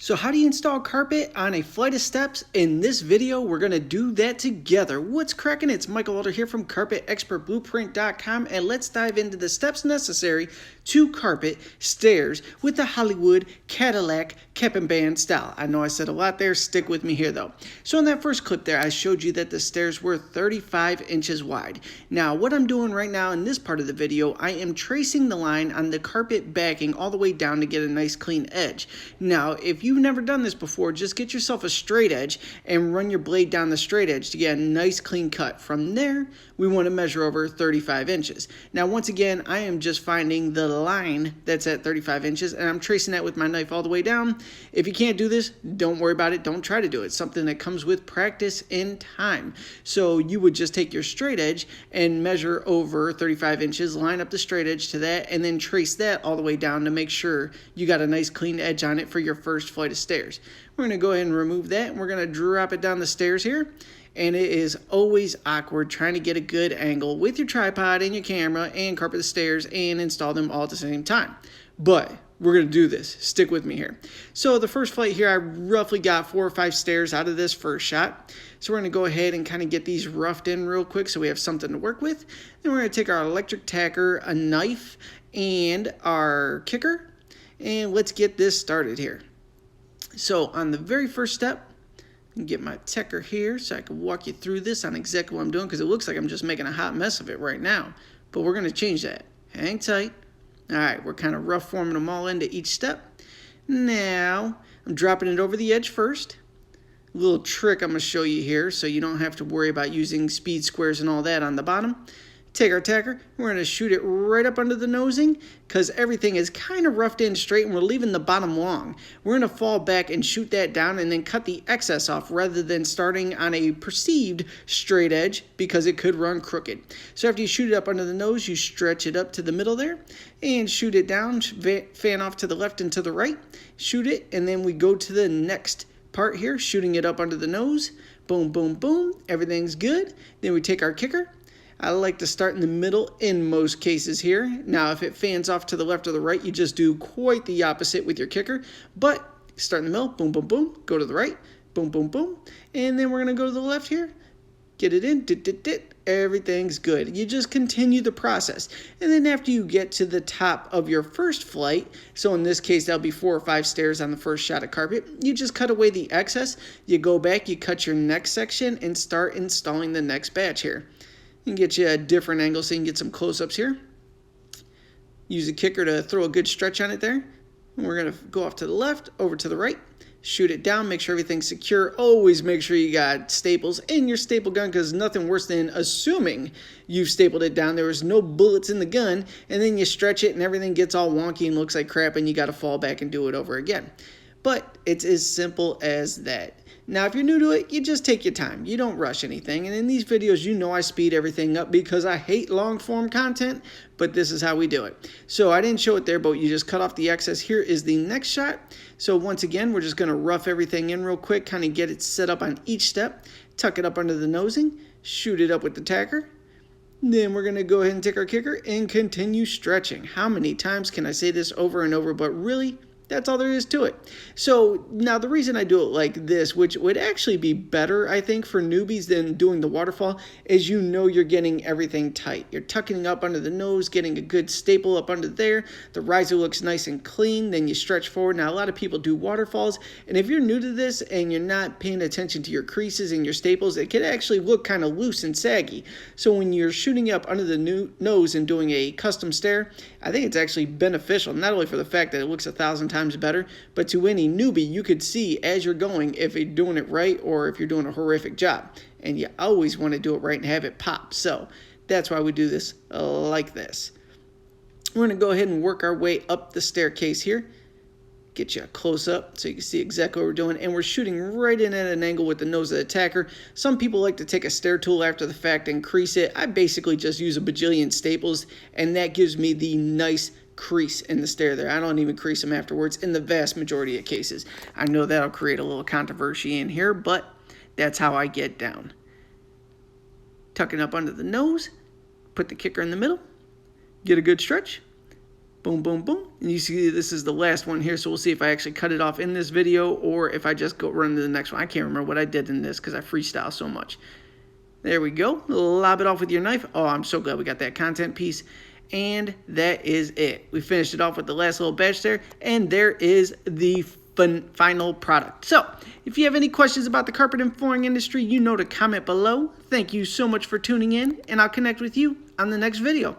So how do you install carpet on a flight of steps? In this video, we're going to do that together. What's cracking? It's Michael Alder here from CarpetExpertBlueprint.com, and let's dive into the steps necessary to carpet stairs with the Hollywood Cadillac cap and band style. I know I said a lot there, stick with me here though. So in that first clip there, I showed you that the stairs were 35 inches wide. Now what I'm doing right now in this part of the video, I am tracing the line on the carpet backing all the way down to get a nice clean edge. Now if you've never done this before, just get yourself a straight edge and run your blade down the straight edge to get a nice clean cut. From there, we want to measure over 35 inches. Now once again, I am just finding the line that's at 35 inches and I'm tracing that with my knife all the way down. If you can't do this, don't worry about it. Don't try to do it. It's something that comes with practice and time. So you would just take your straight edge and measure over 35 inches, line up the straight edge to that, and then trace that all the way down to make sure you got a nice clean edge on it for your first flight of stairs. We're going to go ahead and remove that and we're going to drop it down the stairs here. And it is always awkward trying to get a good angle with your tripod and your camera and carpet the stairs and install them all at the same time. But we're going to do this. Stick with me here. So the first flight here, I roughly got 4 or 5 stairs out of this first shot. So we're going to go ahead and kind of get these roughed in real quick so we have something to work with. Then we're going to take our electric tacker, a knife, and our kicker. And let's get this started here. So on the very first step, get my tacker here so I can walk you through this on exactly what I'm doing, because it looks like I'm just making a hot mess of it right now. But we're going to change that. Hang tight. All right, we're kind of rough forming them all into each step. Now, I'm dropping it over the edge first. A little trick I'm going to show you here so you don't have to worry about using speed squares and all that on the bottom. Take our tacker, we're going to shoot it right up under the nosing because everything is kind of roughed in straight and we're leaving the bottom long. We're going to fall back and shoot that down and then cut the excess off rather than starting on a perceived straight edge because it could run crooked. So after you shoot it up under the nose, you stretch it up to the middle there and shoot it down, fan off to the left and to the right, shoot it, and then we go to the next part here, shooting it up under the nose. Boom, boom, boom, everything's good. Then we take our kicker. I like to start in the middle in most cases here. Now, if it fans off to the left or the right, you just do quite the opposite with your kicker. But start in the middle, boom, boom, boom, go to the right, boom, boom, boom. And then we're going to go to the left here. Get it in, dit, dit, dit. Everything's good. You just continue the process. And then after you get to the top of your first flight, so in this case, that'll be 4 or 5 stairs on the first shot of carpet, you just cut away the excess. You go back, you cut your next section, and start installing the next batch here. And get you a different angle so you can get some close-ups here. Use a kicker to throw a good stretch on it there. And we're going to go off to the left, over to the right. Shoot it down, make sure everything's secure. Always make sure you got staples in your staple gun because nothing worse than assuming you've stapled it down. There was no bullets in the gun, and then you stretch it and everything gets all wonky and looks like crap and you got to fall back and do it over again. But it's as simple as that. Now, if you're new to it, you just take your time. You don't rush anything. And in these videos, you know I speed everything up because I hate long-form content, but this is how we do it. So I didn't show it there, but you just cut off the excess. Here is the next shot. So once again, we're just going to rough everything in real quick, kind of get it set up on each step, tuck it up under the nosing, shoot it up with the tacker. Then we're going to go ahead and take our kicker and continue stretching. How many times can I say this over and over, but really, that's all there is to it. So now the reason I do it like this, which would actually be better, I think, for newbies than doing the waterfall, is you know you're getting everything tight. You're tucking up under the nose, getting a good staple up under there. The riser looks nice and clean. Then you stretch forward. Now, a lot of people do waterfalls. And if you're new to this and you're not paying attention to your creases and your staples, it can actually look kind of loose and saggy. So when you're shooting up under the nose and doing a custom stair, I think it's actually beneficial, not only for the fact that it looks 1,000 times better, but to any newbie, you could see as you're going if you're doing it right or if you're doing a horrific job. And you always want to do it right and have it pop. So that's why we do this like this. We're going to go ahead and work our way up the staircase here. Get you a close-up so you can see exactly what we're doing. And we're shooting right in at an angle with the nose of the tacker. Some people like to take a stair tool after the fact and crease it. I basically just use a bajillion staples, and that gives me the nice crease in the stair there. I don't even crease them afterwards in the vast majority of cases. I know that'll create a little controversy in here, but that's how I get down. Tucking up under the nose, put the kicker in the middle, get a good stretch, Boom, boom, boom. And you see this is the last one here, so we'll see if I actually cut it off in this video or if I just go run to the next one. I can't remember what I did in this because I freestyle so much. There we go. Lob it off with your knife. Oh, I'm so glad we got that content piece. And that is it. We finished it off with the last little batch there, and there is the final product. So, if you have any questions about the carpet and flooring industry, you know to comment below. Thank you so much for tuning in, and I'll connect with you on the next video.